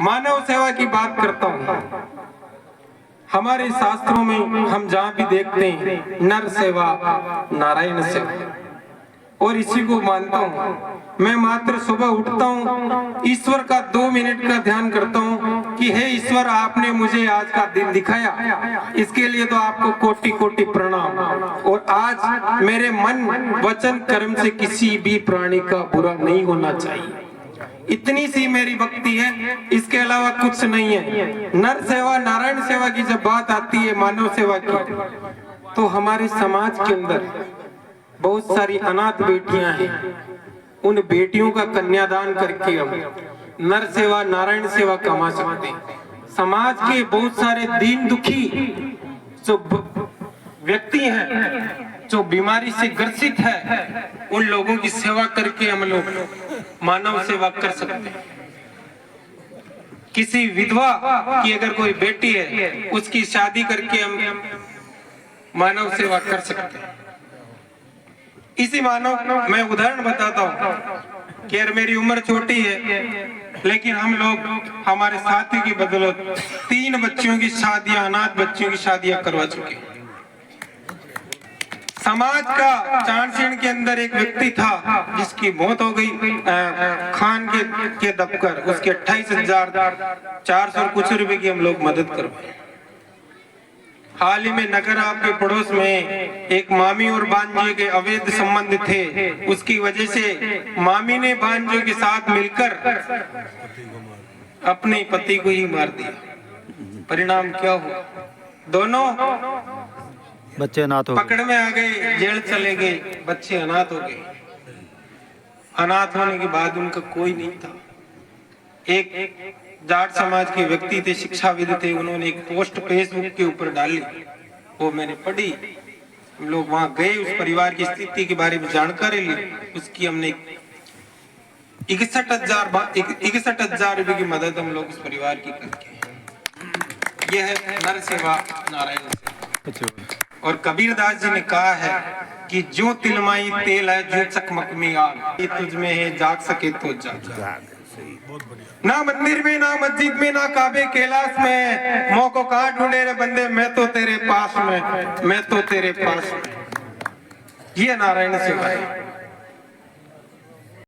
मानव सेवा की बात करता हूँ। हमारे शास्त्रों में हम जहाँ भी देखते हैं नर सेवा नारायण सेवा, और इसी को मानता हूँ। मैं मात्र सुबह उठता हूँ, ईश्वर का 2 मिनट का ध्यान करता हूँ कि हे ईश्वर, आपने मुझे आज का दिन दिखाया, इसके लिए तो आपको कोटि कोटि प्रणाम। और आज मेरे मन वचन कर्म से किसी भी प्राणी का बुरा नहीं होना चाहिए। इतनी सी मेरी भक्ति है, इसके अलावा कुछ नहीं है। नर सेवा नारायण सेवा की जब बात आती है, मानव सेवा की, तो हमारे समाज के अंदर बहुत सारी अनाथ बेटियां हैं। उन बेटियों का कन्यादान करके हम नर सेवा नारायण सेवा कमा सकते हैं। समाज के बहुत सारे दीन दुखी जो व्यक्ति हैं, जो बीमारी से ग्रसित है, उन लोगों की सेवा करके हम लोग मानव सेवा कर सकते हैं। किसी विधवा की अगर कोई बेटी है, उसकी शादी करके हम मानव सेवा कर सकते हैं। इसी मानव मैं उदाहरण बताता हूँ कि यार मेरी उम्र छोटी है, लेकिन हम लोग हमारे साथी की बदौलत 3 बच्चियों की शादियां, अनाथ बच्चियों की शादियां करवा चुके हैं। समाज का चाणसेन के अंदर एक व्यक्ति था जिसकी मौत हो गई खान के दबकर, उसके 28,400 कुछ रुपए की हम लोग मदद करवाए। हाल ही में नगर आपके पड़ोस में एक मामी और भांजे के अवैध संबंध थे, उसकी वजह से मामी ने भांजों के साथ मिलकर अपने पति को ही मार दिया। परिणाम क्या हुआ? दोनों बच्चे अनाथ हो गए, पकड़ में आ गए, जेल चले गए, बच्चे अनाथ हो गए। अनाथ होने के बाद उनका कोई नहीं था। एक जाट समाज के व्यक्ति थे, शिक्षाविद थे, उन्होंने एक पोस्ट फेसबुक के ऊपर डाली, वो मैंने पढ़ी। हम लोग वहां गए, उस परिवार की स्थिति के बारे में जानकारी ली, उसकी हमने 61,000 रुपए की मदद हम लोग उस परिवार की करके। यह है नर सेवा नारायण सेवा। और कबीरदास जी ने कहा है कि जो तिलमाई तेल है, जो चकमक में आग, ये तुझ में है, जाग सके तो जाग। ना मंदिर में, ना मस्जिद में, ना काबे कैलाश में, मोह को कहाँ ढूंढे रे बंदे, मैं तो तेरे पास में, मैं तो तेरे पास में। ये नारायण सेवा है।